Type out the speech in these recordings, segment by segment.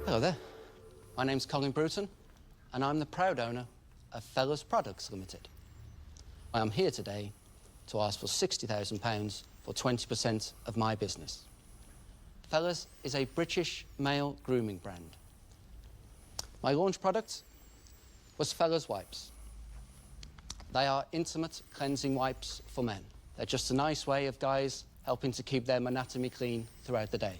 Hello there. My name's Colin Bruton, and I'm the proud owner of Fellas Products Limited. I am here today to ask for £60,000 for 20% of my business. Fellas is a British male grooming brand. My launch product was Fellas Wipes. They are intimate cleansing wipes for men. They're just a nice way of guys helping to keep their anatomy clean throughout the day.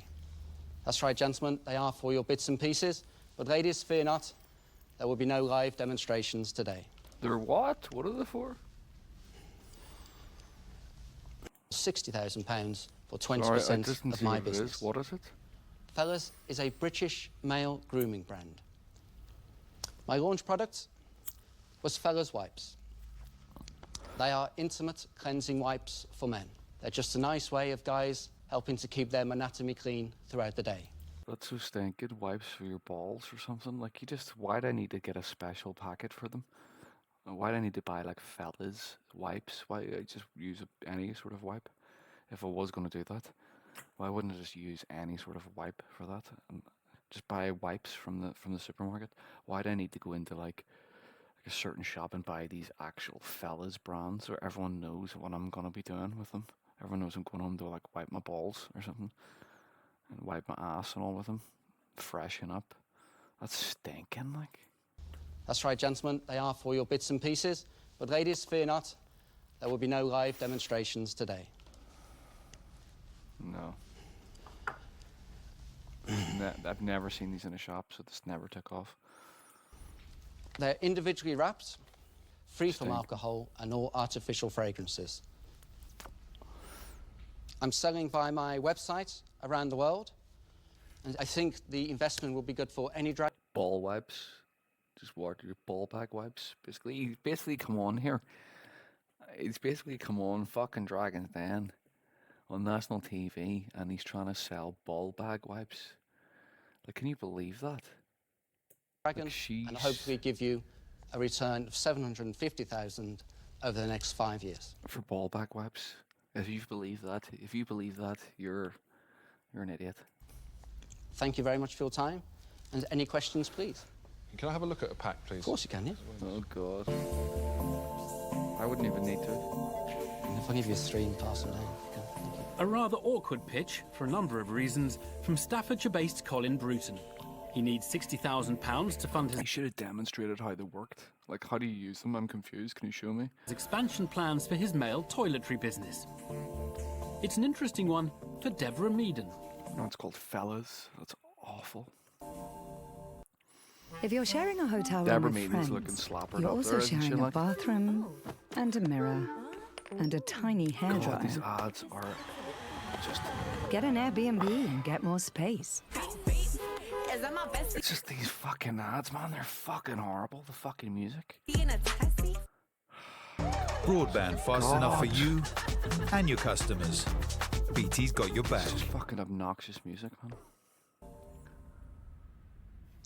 That's right, gentlemen, they are for your bits and pieces, but ladies, fear not, there will be no live demonstrations today. They're what? What are they for? £60,000 for 20% of my business. What is it? Fellas is a British male grooming brand. My launch product was Fellas Wipes. They are intimate cleansing wipes for men. They're just a nice way of guys helping to keep their anatomy clean throughout the day. That's so stinking. Wipes for your balls or something? Like, why do I need to get a special packet for them? Why do I need to buy, like, Fellas wipes? Why I just use any sort of wipe? If I was going to do that, why wouldn't I just use any sort of wipe for that? And just buy wipes from the supermarket? Why do I need to go into, like a certain shop and buy these actual Fellas brands where everyone knows what I'm going to be doing with them? Everyone knows I'm going home to, like, wipe my balls or something. And wipe my ass and all with them. Freshen up. That's stinking, like. That's right, gentlemen, they are for your bits and pieces, but ladies, fear not, there will be no live demonstrations today. No. I've never seen these in a shop, so this never took off. They're individually wrapped, free from alcohol and all artificial fragrances. I'm selling via my website around the world, and I think the investment will be good for any drag. Ball wipes. Just water your Ballbag wipes. He's basically come on here. He's basically come on fucking Dragon's Den on national TV, and he's trying to sell Ballbag wipes. Like, can you believe that? Dragon, and hopefully give you a return of £750,000 over the next 5 years. For Ballbag wipes. If you believe that, you're an idiot. Thank you very much for your time. And any questions, please? Can I have a look at a pack, please? Of course you can, yeah. Oh, God. I wouldn't even need to. If I give you 3 and pass them down. Thank you. A rather awkward pitch, for a number of reasons, from Staffordshire-based Colin Bruton. He needs £60,000 to fund his... He should have demonstrated how they worked. Like, how do you use them? I'm confused. Can you show me? ...expansion plans for his male toiletry business. It's an interesting one for Deborah Meaden. No, it's called Fellas. That's awful. If you're sharing a hotel Deborah room with Meaden's friends, looking slappered you're up also there, isn't she, sharing a like? bathroom and a mirror and a tiny God, hairdryer. these ads are just... Get an Airbnb and get more space. It's just these fucking ads, man. They're fucking horrible. The fucking music. Broadband fast enough for you and your customers. BT's got your back. It's just fucking obnoxious music, man.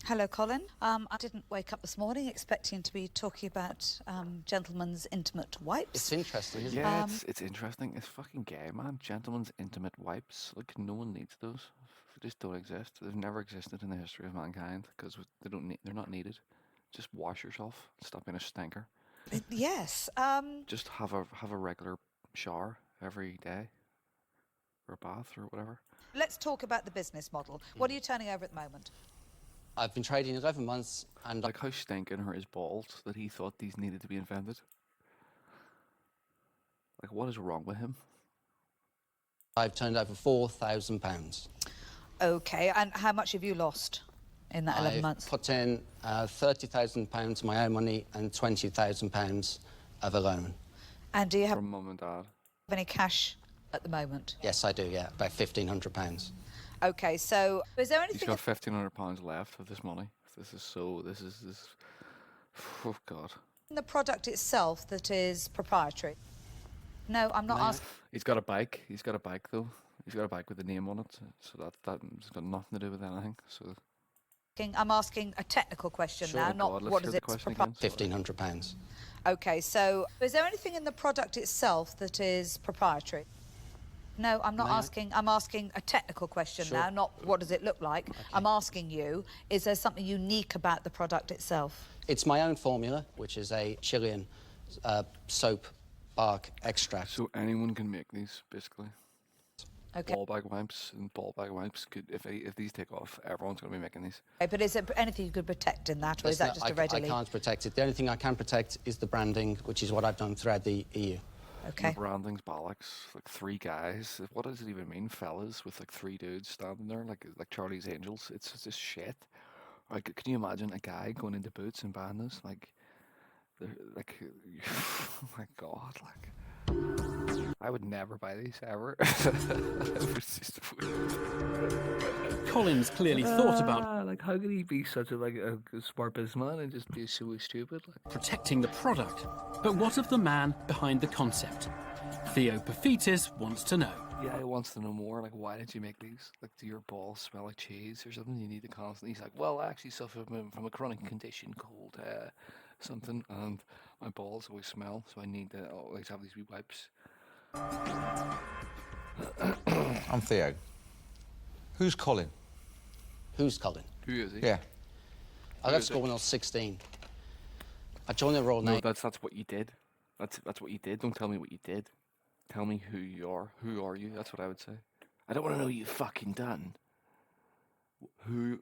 Hello, Colin. I didn't wake up this morning expecting to be talking about gentlemen's intimate wipes. It's interesting, isn't it? Yeah, it's interesting. It's fucking gay, man. Gentlemen's intimate wipes. Like, no one needs those. They just don't exist. They've never existed in the history of mankind because they're not needed. Just wash yourself. Stop being a stinker. Yes. Just have a regular shower every day, or a bath or whatever. Let's talk about the business model. What are you turning over at the moment? I've been trading 11 months, and Like, how stinking are his balls that he thought these needed to be invented? Like, what is wrong with him? I've turned over £4,000. Okay, and how much have you lost in that 11 months? I've put in £30,000 of my own money and £20,000 of a loan. And do you have From mum and dad. any cash at the moment? Yes, I do, yeah, about £1,500. Okay, so is there He's anything... got £1,500 left of this money. This is. Oh, God. in the product itself that is proprietary? No, I'm not asking... He's got a bike. He's got a bike, though. He's got a bike with a name on it. So that's got nothing to do with anything. So I'm asking a technical question Sure, now, not God, let's what hear is the it question proprietary? again. £1,500. Okay, so is there anything in the product itself that is proprietary? No, I'm not May I? asking. I'm asking a technical question Sure. now, not what does it look like. I'm asking you, is there something unique about the product itself? It's my own formula, which is a Chilean soap bark extract. So anyone can make these, basically. Okay. Ballbag wipes and ballbag wipes could, if these take off, everyone's going to be making these. But is there anything you could protect in that, or is Listen, that just a I readily? can't protect it. The only thing I can protect is the branding, which is what I've done throughout the EU. Okay. The branding's bollocks. Like 3 guys. What does it even mean, fellas? With like 3 dudes standing there, like Charlie's Angels. It's just shit. Like, can you imagine a guy going into Boots and buying this? Like, they're like, oh my god, like. I would never buy these ever. It was just Collins clearly thought about like how could he be such a smart businessman and just be so stupid? Like, protecting the product. But what of the man behind the concept? Theo Pafitis wants to know. yeah, he wants to know more. Like, why did you make these? Like, do your balls smell like cheese or something? You need to constantly. He's like, well, I actually suffer from a chronic condition called something, and my balls always smell, so I need to always have these wee wipes. I'm Theo. Who's Colin? Who's Colin? Who is he? Yeah. I left school when I was 16. I joined the Royal No, Navy. that's what you did. That's what you did. Don't tell me what you did. Tell me who you are. Who are you? That's what I would say. I don't want to know what you fucking done. Who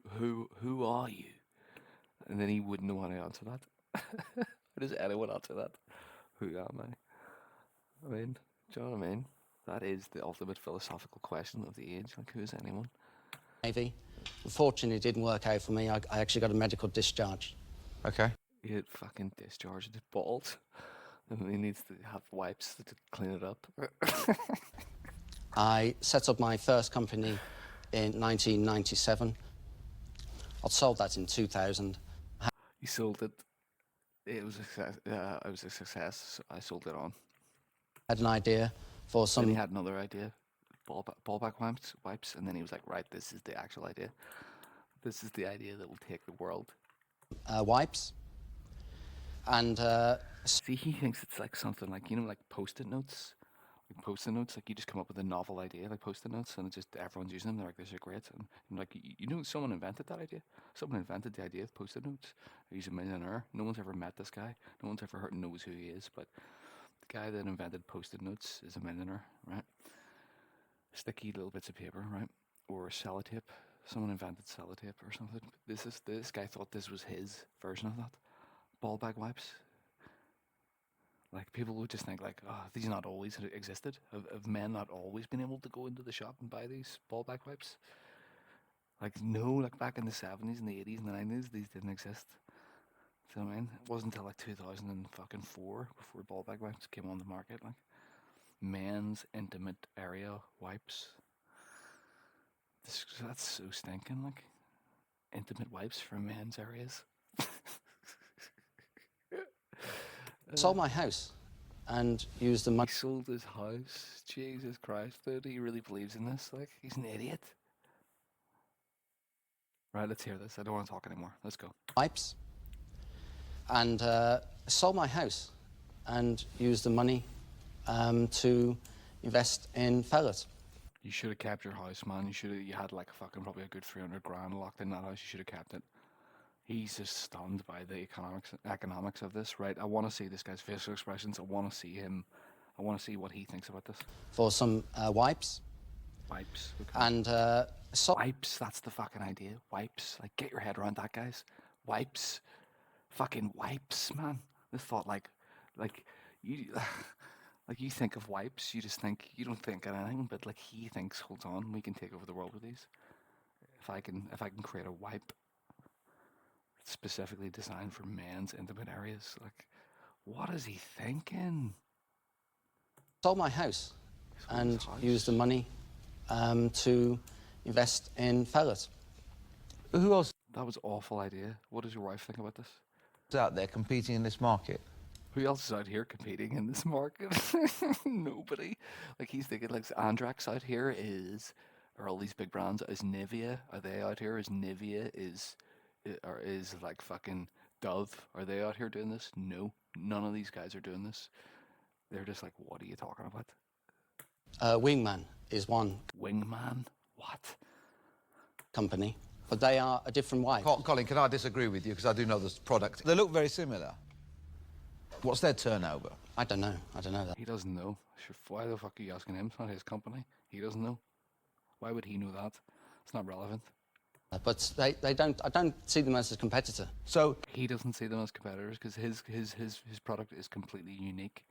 are you? And then he wouldn't know how to answer that. How does anyone answer that? Who am I? I mean, do you know what I mean? That is the ultimate philosophical question of the age. Like, who is anyone? Navy. Unfortunately, it didn't work out for me. I actually got a medical discharge. Okay. He had fucking discharged his balls. And he needs to have wipes to clean it up. I set up my first company in 1997. I sold that in 2000. He sold it. It was a success. It was a success. So I sold it on. I had an idea for Then he some had another idea, ballback wipes, and then he was like, right, this is the actual idea. This is the idea that will take the world. wipes. And See, he thinks it's like something like, like Post-it notes. Like Post-it notes, like you just come up with a novel idea, like Post-it notes, and it's just everyone's using them. They're like, this is great. And like, someone invented that idea. Someone invented the idea of Post-it notes. He's a millionaire. No one's ever met this guy. No one's ever knows who he is, but the guy that invented Post-it notes is a millionaire, right? Sticky little bits of paper, right? Or sellotape. Someone invented sellotape or something. This guy thought this was his version of that. Ballbag wipes. Like, people would just think, like, oh, these not always existed. Have men not always been able to go into the shop and buy these ballback wipes? Like, no, like back in the 70s and the 80s and the 90s, these didn't exist. So, I mean, it wasn't until like 2004 before ballbag wipes came on the market. Like, men's intimate area wipes. That's so stinking, like, intimate wipes for men's areas. sold my house and used the He money. sold his house. Jesus Christ, dude. He really believes in this. Like, he's an idiot. Right, let's hear this. I don't want to talk anymore. Let's go. Wipes. And sold my house and used the money to invest in fellas. You should have kept your house, man. You had like fucking probably a good 300 grand locked in that house. You should have kept it. He's just stunned by the economics of this, right? I want to see this guy's facial expressions. I want to see him. I want to see what he thinks about this. For some wipes. Wipes. Okay. And Wipes, that's the fucking idea. Wipes. Like, get your head around that, guys. Wipes. Fucking wipes, man. This thought, like you, like you think of wipes, you don't think of anything, but like he thinks, hold on, we can take over the world with these. If I can create a wipe specifically designed for men's intimate areas, like, what is he thinking? sold my house and used the money to invest in fellas. Who else That was an awful idea. What does your wife think about this? is out there competing in this market? Who else is out here competing in this market? Nobody. Like, he's thinking, like, Andrax out here are all these big brands. Is Nivea, are they out here? Is Nivea, or is like fucking Dove, are they out here doing this? No, none of these guys are doing this. They're just like, what are you talking about? Wingman is one Wingman? What? company, but they are a different wipe. Colin, can I disagree with you? Because I do know this product. They look very similar. What's their turnover? I don't know that. He doesn't know. Sure, why the fuck are you asking him? It's not his company. He doesn't know. Why would he know that? It's not relevant. But I don't see them as a competitor. So He doesn't see them as competitors because his product is completely unique.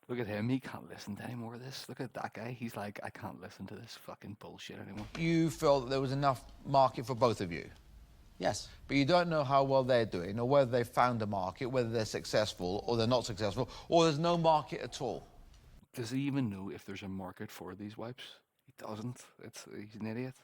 Look at him. He can't listen to any more of this. Look at that guy. He's like, I can't listen to this fucking bullshit anymore. you felt that there was enough market for both of you, Yes. but you don't know how well they're doing, or whether they found a market, whether they're successful or they're not successful, or there's no market at all. Does he even know if there's a market for these wipes? He doesn't. He's an idiot.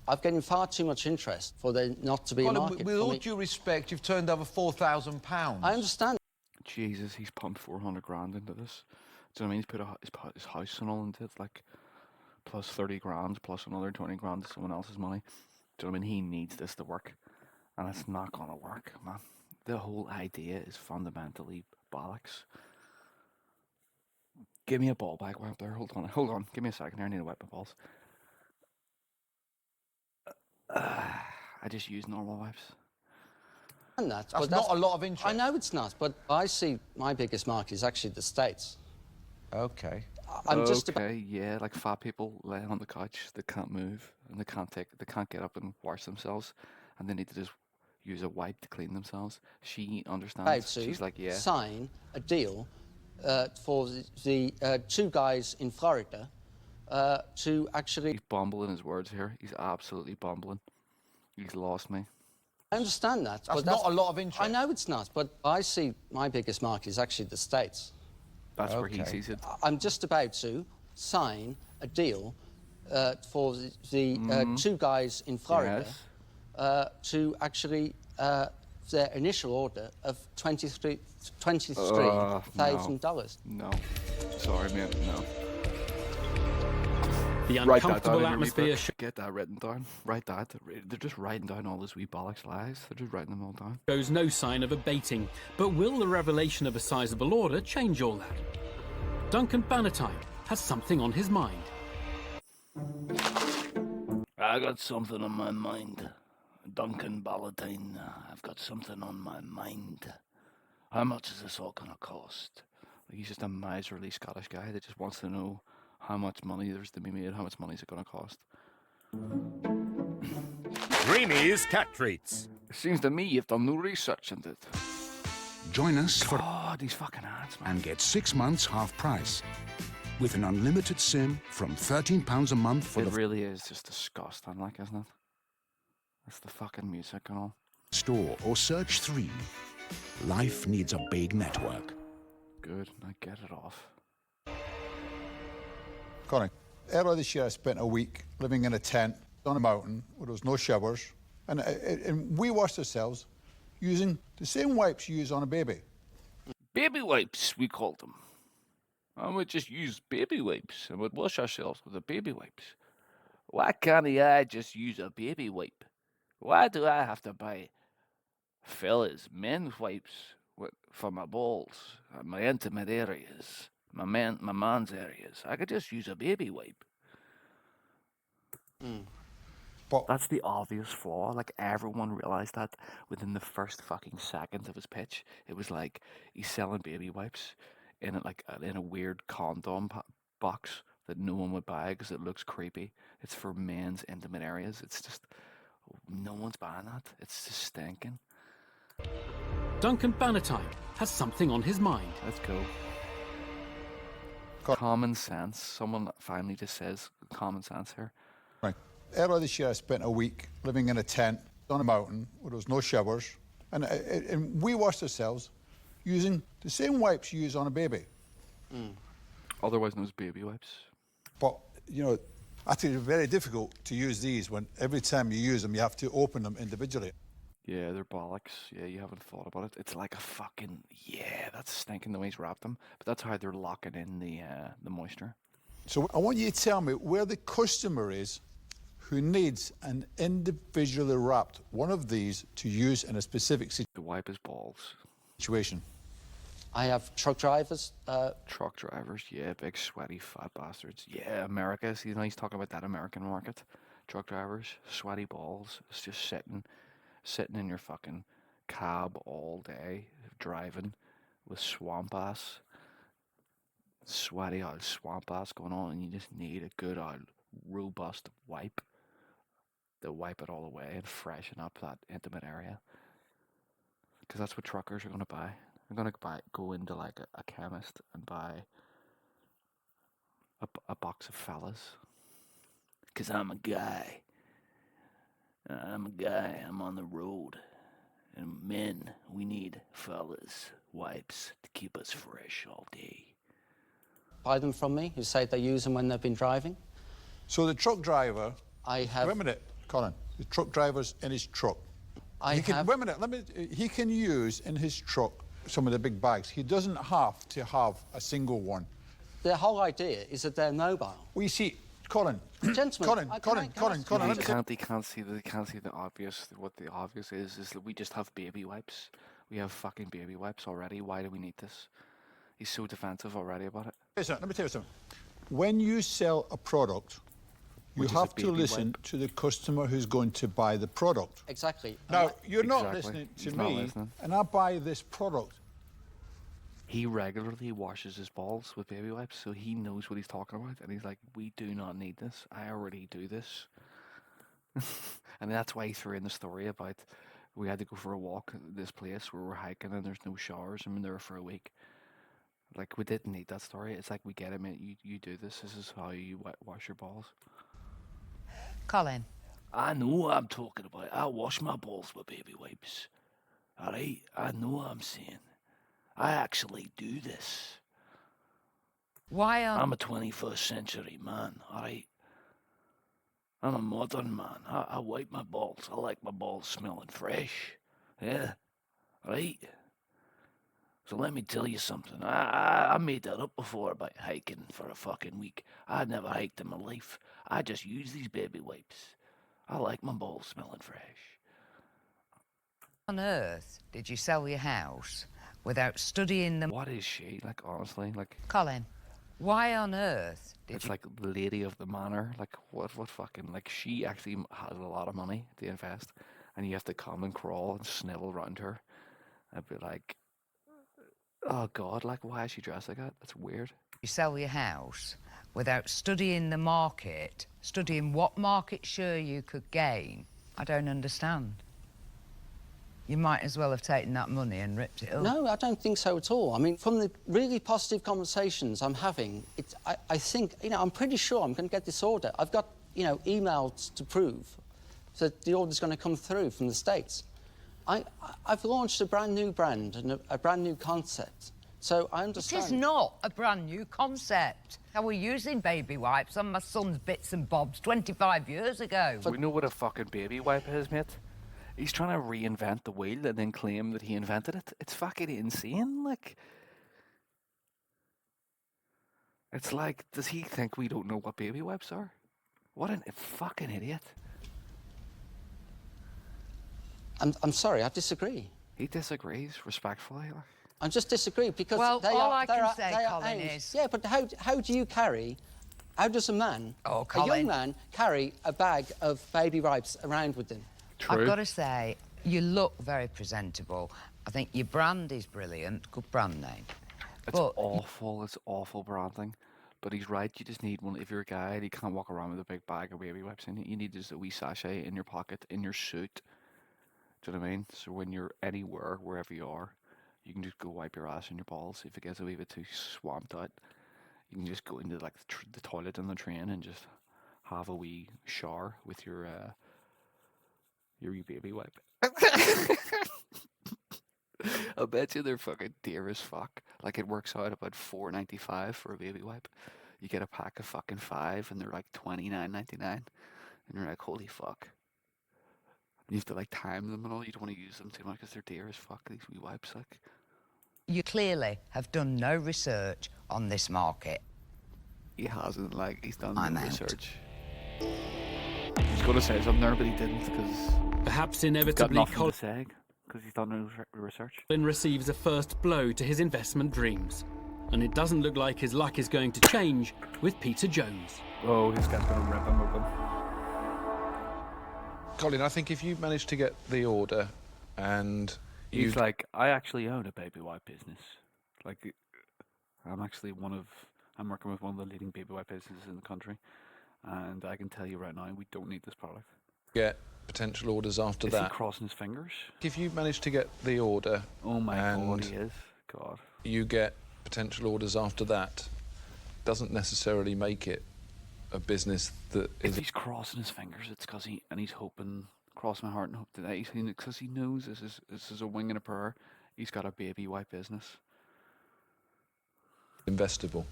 I've getting far too much interest for there not to be a Colin, market. with for all me. due respect, you've turned over £4,000. I understand. Jesus, he's pumped 400 grand into this. Do you know what I mean? He's put his house and all into it, like plus 30 grand, plus another 20 grand to someone else's money. Do you know what I mean? He needs this to work, and it's not gonna work, man. The whole idea is fundamentally bollocks. Give me a ball bag wipe there. Hold on. Give me a second here. I need to wipe my balls. I just use normal wipes. And that, That's but not a lot of interest. I know it's not, but I see my biggest market is actually the States. Okay. I'm just about, Okay, yeah, like fat people laying on the couch that can't move and they can't get up and wash themselves, and they need to just use a wipe to clean themselves. She about understands. to She's like, yeah. sign a deal for the two guys in Florida to actually. He's bumbling his words here. He's absolutely bumbling. He's lost me. I understand that, That's but not a lot of interest. I know it's not, but I see my biggest market is actually the States. That's where he Okay. sees it. I'm just about to sign a deal for the two guys in Florida Yes. to actually their initial order of $23,000. No. Sorry, man. No. The Write that down uncomfortable in your atmosphere notebook. Get that written down. Write that. They're just writing down all those wee bollocks lies. They're just writing them all down. shows no sign of abating. But will the revelation of a sizable order change all that? Duncan Bannatyne has something on his mind. I got something on my mind. Duncan Bannatyne, I've got something on my mind. How much is this all gonna cost? He's just a miserly Scottish guy that just wants to know how much money there's to be made, how much money is it going to cost. Creamy's Cat Treats. It seems to me you've done no research into it. Join us for Oh, these fucking ads, man. and get 6 months half price. With an unlimited SIM from £13 a month for It the really is just disgusting, like, isn't it? That's the fucking music and all. store or search 3. Life needs a big network. Good, now get it off. Colin, earlier this year I spent a week living in a tent on a mountain where there was no showers, and we washed ourselves using the same wipes you use on a baby. Baby wipes, we called them. And we'd just use baby wipes and we'd wash ourselves with the baby wipes. Why can't I just use a baby wipe? Why do I have to buy fellas, men's wipes for my balls, my intimate areas, my man's areas? I could just use a baby wipe. But That's the obvious flaw. Like, everyone realised that within the first fucking second of his pitch. It was like, he's selling baby wipes in a weird condom box that no one would buy because it looks creepy. It's for men's intimate areas. It's just, no one's buying that. It's just stinking. Duncan Bannatyne has something on his mind. Let's go. Common sense. Someone finally just says common sense here. right, earlier this year I spent a week living in a tent on a mountain where there was no showers, and we washed ourselves using the same wipes you use on a baby. Otherwise known as baby wipes. But, you know, I think it's very difficult to use these when every time you use them you have to open them individually. Yeah, they're bollocks. Yeah, you haven't thought about it. It's like a fucking, yeah, that's stinking the way he's wrapped them. But that's how they're locking in the moisture. So I want you to tell me where the customer is who needs an individually wrapped one of these to use in a specific To wipe his balls. situation. I have truck drivers. Truck drivers, yeah, big sweaty fat bastards. Yeah, America. See, now he's talking about that American market. Truck drivers, sweaty balls. It's just sitting in your fucking cab all day, driving with swamp ass, sweaty old swamp ass going on, and you just need a good old robust wipe to wipe it all away and freshen up that intimate area. Because that's what truckers are going to buy. They're going to go into like a chemist and buy a box of fellas. Because I'm a guy. I'm on the road. And men, we need fellas wipes to keep us fresh all day. Buy them from me, who say they use them when they've been driving. So the truck driver... I have... Wait a minute, Colin. The truck driver's in his truck. Wait a minute, he can use in his truck some of the big bags. He doesn't have to have a single one. The whole idea is that they're mobile. Well, you see, Colin... Gentlemen, Colin. He can't see the obvious. What the obvious is that we just have baby wipes. We have fucking baby wipes already. Why do we need this? He's so defensive already about it. Listen, let me tell you something. When you sell a product, you have to listen to the customer who's going to buy the product. Exactly. Now, you're not listening to me, and I buy this product. He regularly washes his balls with baby wipes, so he knows what he's talking about. And he's like, we do not need this. I already do this. And that's why he threw in the story about we had to go for a walk at this place where we're hiking and there's no showers. I'm there for a week. Like, we didn't need that story. It's like, we get it, mate. You do this. This is how you wash your balls. Colin. I know what I'm talking about. I wash my balls with baby wipes. Alright? I know what I'm saying. I actually do this. Why I'm a 21st century man, alright? I'm a modern man. I wipe my balls. I like my balls smelling fresh. Yeah? Right? So let me tell you something. I made that up before about hiking for a fucking week. I'd never hiked in my life. I just use these baby wipes. I like my balls smelling fresh. On earth did you sell your house without studying them? What is she? Like, honestly, like... Colin, why on earth did it's you... like lady of the manor. Like, what fucking... Like, she actually has a lot of money to invest, and you have to come and crawl and snivel around her. I'd be like... Oh, God, like, why is she dressed like that? That's weird. You sell your house without studying the market, studying what market share you could gain. I don't understand. You might as well have taken that money and ripped it up. No, I don't think so at all. I mean, from the really positive conversations I'm having, I think, I'm pretty sure I'm going to get this order. I've got, emails to prove that the order's going to come through from the States. I've launched a brand new brand and a brand new concept, so I understand... It is not a brand new concept. I was using baby wipes on my son's bits and bobs 25 years ago. We know what a fucking baby wipe is, mate. He's trying to reinvent the wheel and then claim that he invented it. It's fucking insane, like... It's like, does he think we don't know what baby wipes are? What a fucking idiot. I'm sorry, I disagree. He disagrees, respectfully. I just disagree because well, they all are... I can say, Colin, is... Yeah, but how do you carry... How does a man, a young man, carry a bag of baby wipes around with him? True. I've got to say, you look very presentable. I think your brand is brilliant. Good brand name. It's awful. It's awful branding. But he's right. You just need one. If you're a guy, you can't walk around with a big bag of baby wipes in it. You need just a wee sachet in your pocket, in your suit. Do you know what I mean? So when you're anywhere, wherever you are, you can just go wipe your ass and your balls. If it gets a wee bit too swamped out, you can just go into like the toilet on the train and just have a wee shower with your wee baby wipe. I bet you they're fucking dear as fuck. Like, it works out about $4.95 for a baby wipe. You get a pack of fucking 5 and they're like $29.99. And you're like, holy fuck. You have to like time them and all. You don't want to use them too much because they're dear as fuck, these wee wipes. Like, you clearly have done no research on this market. He hasn't, like, he's done no research. He's going to say something there, but he didn't because... Perhaps inevitably... Got nothing to say. Because he's done no research. Colin receives a first blow to his investment dreams. And it doesn't look like his luck is going to change with Peter Jones. Oh, this guy's going to rip him open. Colin, I think if you manage to get the order and He's like, I actually own a baby wipe business. Like, I'm working with one of the leading baby wipe businesses in the country. And I can tell you right now, we don't need this product. get potential orders after Is that. he crossing his fingers? If you manage to get the order Oh my and God, he is. God. you get potential orders after that, doesn't necessarily make it a business that If is... he's crossing his fingers, it's because he's hoping, cross my heart and hope today, because he knows this is a wing and a prayer. He's got a baby wipe business. investable.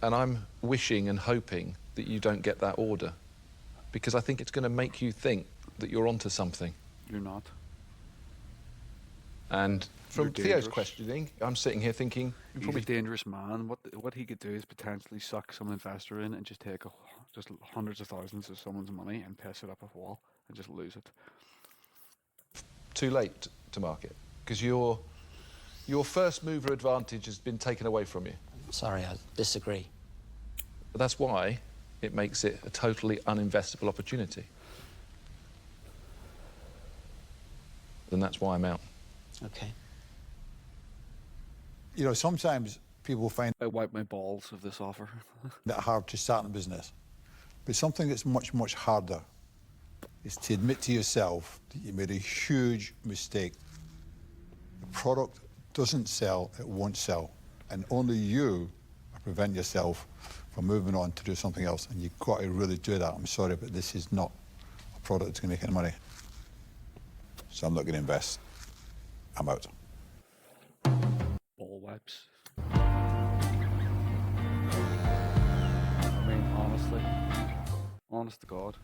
And I'm wishing and hoping that you don't get that order, because I think it's going to make you think that you're onto something. You're not. And from You're Theo's dangerous. questioning, I'm sitting here thinking, you're He's probably a dangerous man. What he could do is potentially suck some investor in and just take just hundreds of thousands of someone's money and piss it up a wall and just lose it. too late to market, because your first mover advantage has been taken away from you. Sorry, I disagree. But that's why it makes it a totally uninvestable opportunity. Then that's why I'm out. Okay. You know, sometimes people find I wipe my balls of this offer. it hard to start a business. But something that's much, much harder is to admit to yourself that you made a huge mistake. The product doesn't sell, it won't sell. And only you prevent yourself from moving on to do something else. And you've got to really do that. I'm sorry, but this is not a product that's going to make any money. So I'm not going to invest. I'm out. Ball wipes. I mean, honestly, honest to God.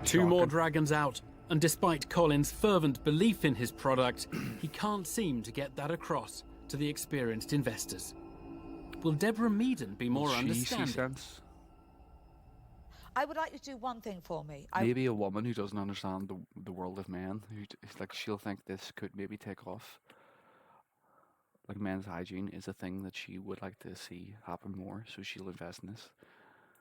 Two more dragons out, and despite Colin's fervent belief in his product, he can't seem to get that across to the experienced investors. Will Deborah Meaden be more Will she see understanding? sense? I would like you to do one thing for me. Maybe a woman who doesn't understand the world of men, it's like she'll think this could maybe take off. Like men's hygiene is a thing that she would like to see happen more, so she'll invest in this.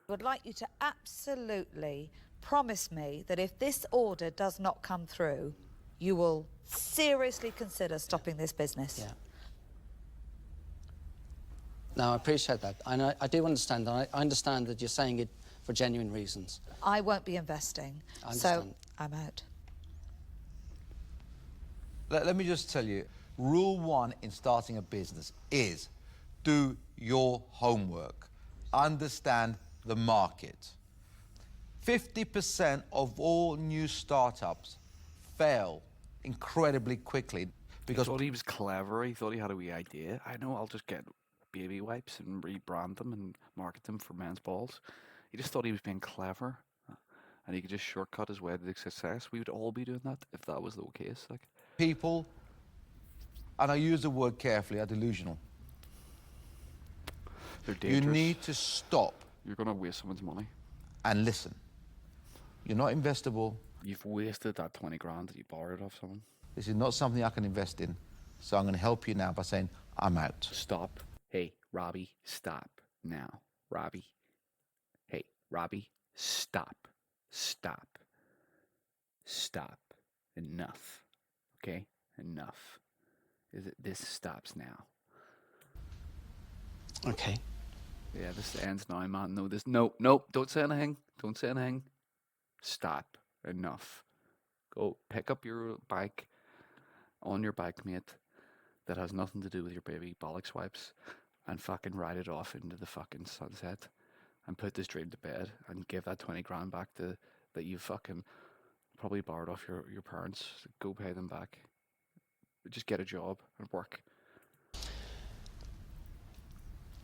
I would like you to absolutely promise me that if this order does not come through, you will seriously consider stopping this business. Yeah. No, I appreciate that. I do understand. I understand that you're saying it for genuine reasons. I won't be investing, I so understand. I'm out. Let me just tell you, rule one in starting a business is do your homework. Understand the market. 50% of all new startups fail incredibly quickly because He thought he was clever. He thought he had a wee idea. I know, I'll just get baby wipes and rebrand them and market them for men's balls. He just thought he was being clever, and he could just shortcut his way to success. We would all be doing that if that was the case. Like, people, and I use the word carefully, are delusional. they're dangerous. You need to stop You're going to waste someone's money. and listen. You're not investable. You've wasted that 20 grand that you borrowed off someone. This is not something I can invest in. So I'm going to help you now by saying, I'm out. Stop. Hey, Robbie, stop now. Robbie. Hey, Robbie, stop. Stop. Stop. Enough. Okay? Enough. This stops now. Okay. Yeah, this ends now, man. No, don't say anything. Don't say anything. Stop. Enough. Go pick up your bike on your bike, mate, that has nothing to do with your baby bollocks wipes, and fucking ride it off into the fucking sunset and put this dream to bed and give that 20 grand back that you fucking probably borrowed off your parents. Go pay them back. Just get a job and work.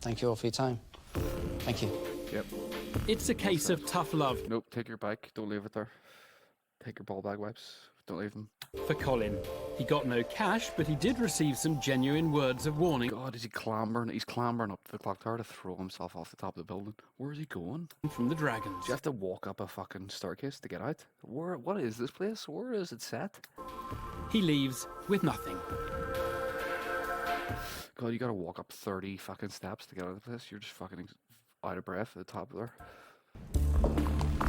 Thank you all for your time. Thank you. Yep. It's a case of tough love. Nope, take your bike. Don't leave it there. Take your ball bag wipes. Don't leave them. For Colin, he got no cash, but he did receive some genuine words of warning. God, is he clambering? He's clambering up to the clock tower to throw himself off the top of the building. Where is he going? From the dragons. Do you have to walk up a fucking staircase to get out? What is this place? Where is it set? He leaves with nothing. God, you gotta walk up 30 fucking steps to get out of the place. You're just fucking out of breath at the top there.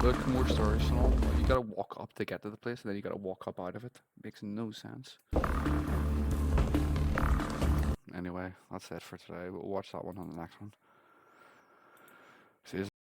Look, more stairs and all. You gotta walk up to get to the place, and then you gotta walk up out of it. Makes no sense. Anyway, that's it for today. We'll watch that one on the next one. See you.